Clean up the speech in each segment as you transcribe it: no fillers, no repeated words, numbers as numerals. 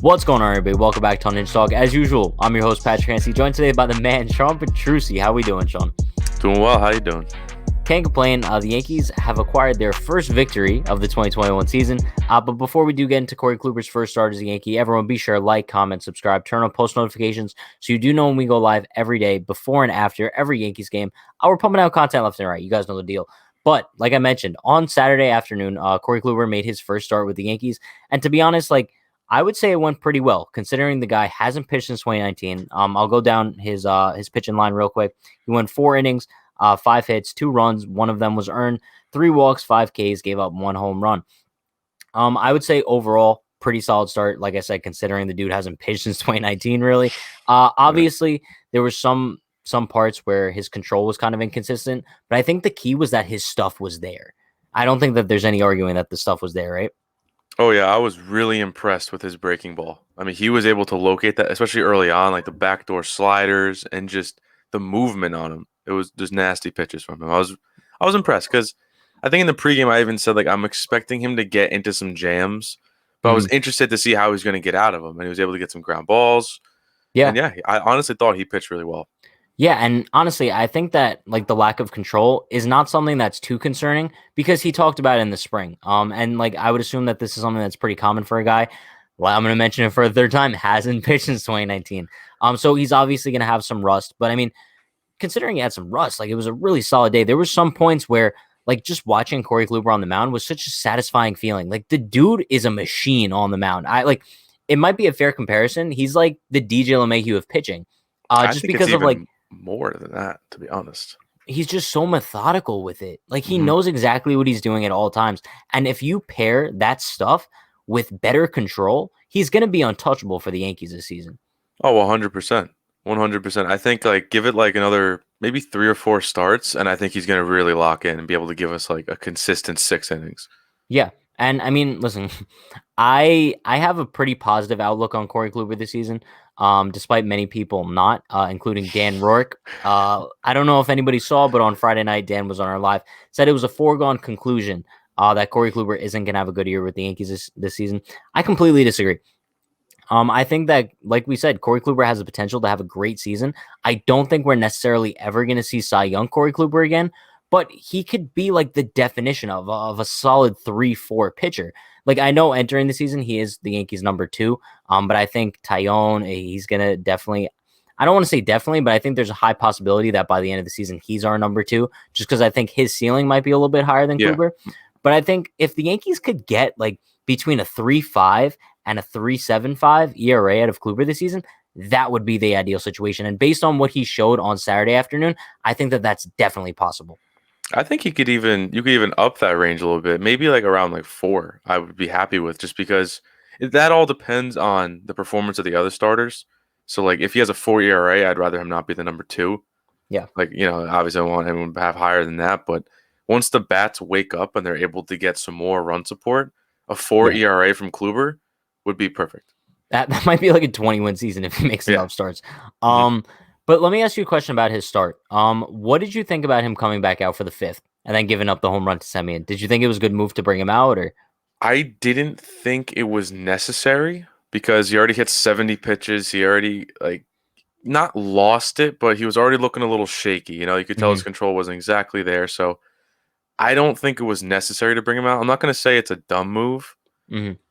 What's going on, everybody? Welcome back to Unhinged Talk. As usual, I'm your host, Patrick Hancy, joined today by the man, Sean Petrucci. How we doing, Sean? Doing well. How you doing? Can't complain. The Yankees have acquired their first victory of the 2021 season. But before we do get into Corey Kluber's first start as a Yankee, everyone be sure to like, comment, subscribe, turn on post notifications so you do know when we go live every day, before and after every Yankees game. We're pumping out content left and right. You guys know the deal. But like I mentioned, on Saturday afternoon, Corey Kluber made his first start with the Yankees. And to be honest, I would say it went pretty well, considering the guy hasn't pitched since 2019. I'll go down his pitching line real quick. He went 4 innings, 5 hits, 2 runs. One of them was earned, 3 walks, 5 Ks, gave up 1 home run. I would say overall, pretty solid start. Like I said, considering the dude hasn't pitched since 2019, really. Obviously, there were some parts where his control was kind of inconsistent, but I think the key was that his stuff was there. I don't think that there's any arguing that the stuff was there, right? Oh yeah, I was really impressed with his breaking ball. I mean, he was able to locate that, especially early on, like the backdoor sliders and just the movement on him. It was just nasty pitches from him. I was impressed because I think in the pregame I even said I'm expecting him to get into some jams, but I was interested to see how he's going to get out of them, and he was able to get some ground balls. Yeah. And yeah, I honestly thought he pitched really well. Yeah, and honestly, I think that the lack of control is not something that's too concerning because he talked about it in the spring. And I would assume that this is something that's pretty common for a guy. Well, I'm going to mention it for a third time. Hasn't pitched since 2019. So he's obviously going to have some rust. But I mean, considering he had some rust, it was a really solid day. There were some points where just watching Corey Kluber on the mound was such a satisfying feeling. The dude is a machine on the mound. It might be a fair comparison. He's like the DJ LeMahieu of pitching. Just because of more than that, to be honest. He's just so methodical with it. He knows exactly what he's doing at all times. And if you pair that stuff with better control, he's going to be untouchable for the Yankees this season. Oh, 100%. 100%. I think give it another maybe 3 or 4 starts, and I think he's going to really lock in and be able to give us a consistent 6 innings. Yeah. And I mean, listen, I have a pretty positive outlook on Corey Kluber this season. Despite many people not, including Dan Rourke. I don't know if anybody saw, but on Friday night, Dan was on our live, said it was a foregone conclusion that Corey Kluber isn't going to have a good year with the Yankees this season. I completely disagree. I think that, like we said, Corey Kluber has the potential to have a great season. I don't think we're necessarily ever going to see Cy Young Corey Kluber again, but he could be the definition of a solid 3-4 pitcher. I know entering the season, he is the Yankees' number 2. But I think Taillon, he's going to definitely, I don't want to say definitely, but I think there's a high possibility that by the end of the season, he's our number 2, just because I think his ceiling might be a little bit higher than Kluber. But I think if the Yankees could get between a 3.5 and a 3.75 ERA out of Kluber this season, that would be the ideal situation. And based on what he showed on Saturday afternoon, I think that that's definitely possible. I think you could even up that range a little bit, maybe around 4. I would be happy with, just because that all depends on the performance of the other starters. So if he has a 4 ERA, I'd rather him not be the number 2. Yeah. Obviously I want him to have higher than that, but once the bats wake up and they're able to get some more run support, a 4 ERA from Kluber would be perfect. That might be a 20-win season if he makes enough starts. But let me ask you a question about his start. What did you think about him coming back out for the 5th and then giving up the home run to Semien? Did you think it was a good move to bring him out, or? I didn't think it was necessary because he already hit 70 pitches. He already not lost it, but he was already looking a little shaky. You could tell his control wasn't exactly there. So I don't think it was necessary to bring him out. I'm not going to say it's a dumb move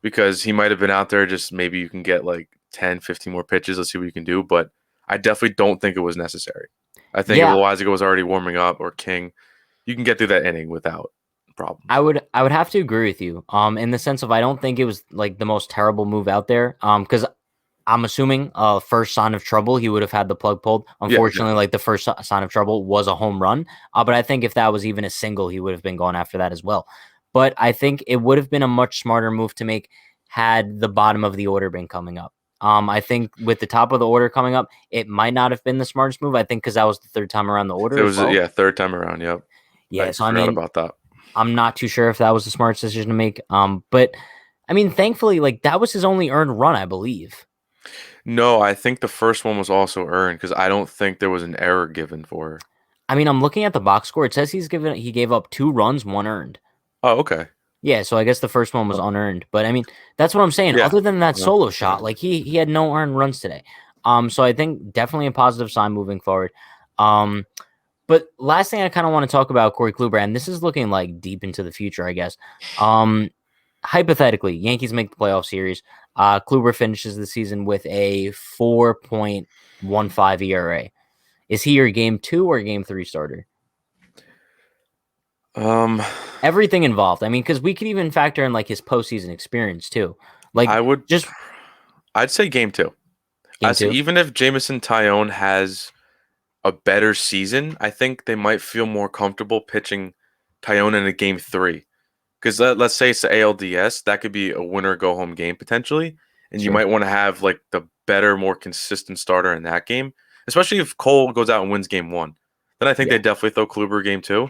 because he might have been out there just maybe you can get 10, 15 more pitches. Let's see what you can do. But I definitely don't think it was necessary. I think if Loizaga was already warming up, or King, you can get through that inning without problem. I would have to agree with you. In the sense of I don't think it was the most terrible move out there. Because I'm assuming first sign of trouble he would have had the plug pulled. Unfortunately, the first sign of trouble was a home run. But I think if that was even a single, he would have been going after that as well. But I think it would have been a much smarter move to make had the bottom of the order been coming up. I think with the top of the order coming up, it might not have been the smartest move. I think because that was the 3rd time around the order. It was third time around. Yep. Yeah. I mean, about that. I'm not too sure if that was the smartest decision to make. But I mean, thankfully, that was his only earned run, I believe. No, I think the first one was also earned because I don't think there was an error given for her. I mean, I'm looking at the box score. It says he gave up 2 runs, 1 earned. Oh, okay. Yeah, so I guess the first one was Oh, unearned. But I mean, that's what I'm saying. yeah. Other than that No, solo yeah. shot, like he had no earned runs today. So I think definitely a positive sign moving forward. Um, but last thing I kind of want to talk about Corey Kluber, and this is looking like deep into the future, I guess. Um, Hypothetically, Yankees make the playoff series. Kluber finishes the season with a 4.15 ERA. Is he your game 2 or game 3 starter? Um, Everything involved. I mean, because we could even factor in like his postseason experience too. Like I would. just I'd say game two. I game say 2. even if Jamison Tyone has a better season, I think they might feel more comfortable pitching Tyone in a game three. Because let's say it's the ALDS, that could be a winner go home game potentially, and you Sure. might want to have like the better, more consistent starter in that game, especially if Cole goes out and wins game one. Then I think they Yeah. definitely throw Kluber game two.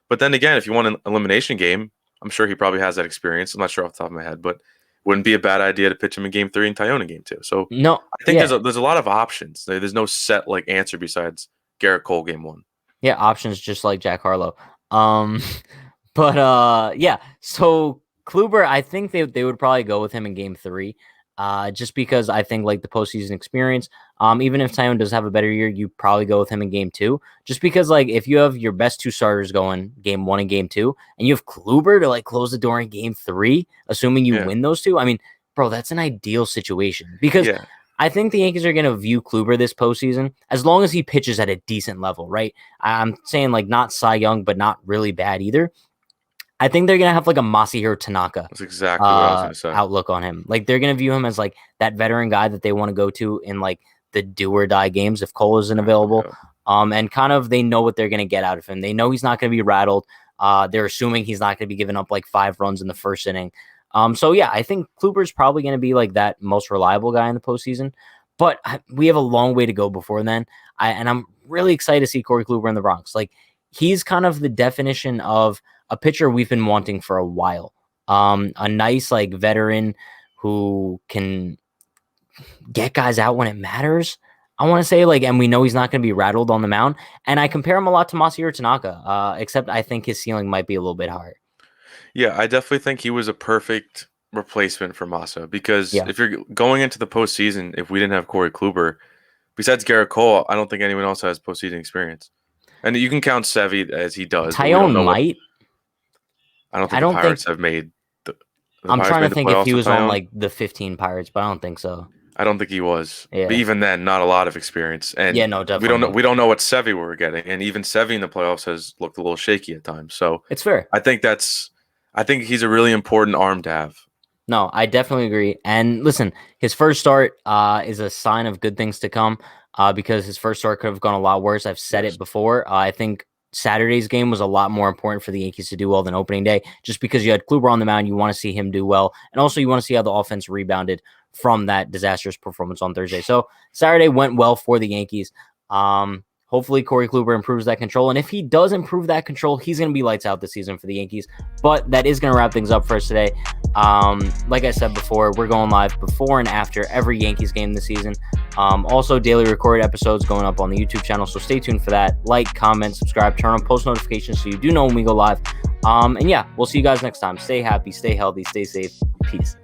But then again, if you want an elimination game, I'm sure he probably has that experience. I'm not sure off the top of my head, but wouldn't be a bad idea to pitch him in game three and Tyone in game two. So No. I think Yeah. there's a lot of options. There's no set like answer besides Garrett Cole game one. Yeah. Options just like Jack Harlow. Um, But yeah. So Kluber, I think they would probably go with him in game 3. Just because I think like the postseason experience. Even if Tyone does have a better year, you probably go with him in game 2. Just because like if you have your best two starters going game 1 and game 2, and you have Kluber to like close the door in game 3, assuming you Yeah, win those two. I mean, bro, that's an ideal situation because yeah, I think the Yankees are going to view Kluber this postseason as long as he pitches at a decent level, right? I'm saying like not Cy Young, but not really bad either. I think they're gonna have like a Masahiro Tanaka that's exactly what I was gonna say. outlook on him. Like they're gonna view him as like that veteran guy that they want to go to in like the do or die games if Cole isn't available. Yeah. And kind of they know what they're gonna get out of him. They know he's not gonna be rattled. They're assuming he's not gonna be giving up like 5 runs in the first inning. So yeah, I think Kluber's probably gonna be like that most reliable guy in the postseason. But we have a long way to go before then. And I'm really excited to see Corey Kluber in the Bronx. Like he's kind of the definition of a pitcher we've been wanting for a while. A nice like veteran who can get guys out when it matters. I want to say like, and we know he's not going to be rattled on the mound. And I compare him a lot to Masahiro Tanaka, except I think his ceiling might be a little bit higher. Yeah, I definitely think he was a perfect replacement for Massa because Yeah, if you're going into the postseason, if we didn't have Corey Kluber, besides Garrett Cole, I don't think anyone else has postseason experience. And you can count Sevy as he does, but we don't Tyone know what. might. I don't think I the don't think. Pirates have made the I'm Pirates trying to made the think if he playoffs with was on Tyone. like the 15 Pirates, but I don't think so. I don't think he was. But Yeah. even then, not a lot of experience. Yeah. And No, we definitely don't know not. we don't know what Sevy we're getting. And even Sevy in the playoffs has looked a little shaky at times. So It's fair. I think he's a really important arm to have. No, I definitely agree. And listen, his first start is a sign of good things to come because his first start could have gone a lot worse. I've said Yes. it before. I think Saturday's game was a lot more important for the Yankees to do well than opening day, just because you had Kluber on the mound. You want to see him do well. And also, you want to see how the offense rebounded from that disastrous performance on Thursday. So, Saturday went well for the Yankees. Hopefully, Corey Kluber improves that control. And if he does improve that control, he's going to be lights out this season for the Yankees. But that is going to wrap things up for us today. Like I said before, we're going live before and after every Yankees game this season. Also, daily recorded episodes going up on the YouTube channel, so stay tuned for that. Like, comment, subscribe, turn on post notifications so you do know when we go live. And yeah, we'll see you guys next time. Stay happy, stay healthy, stay safe. Peace.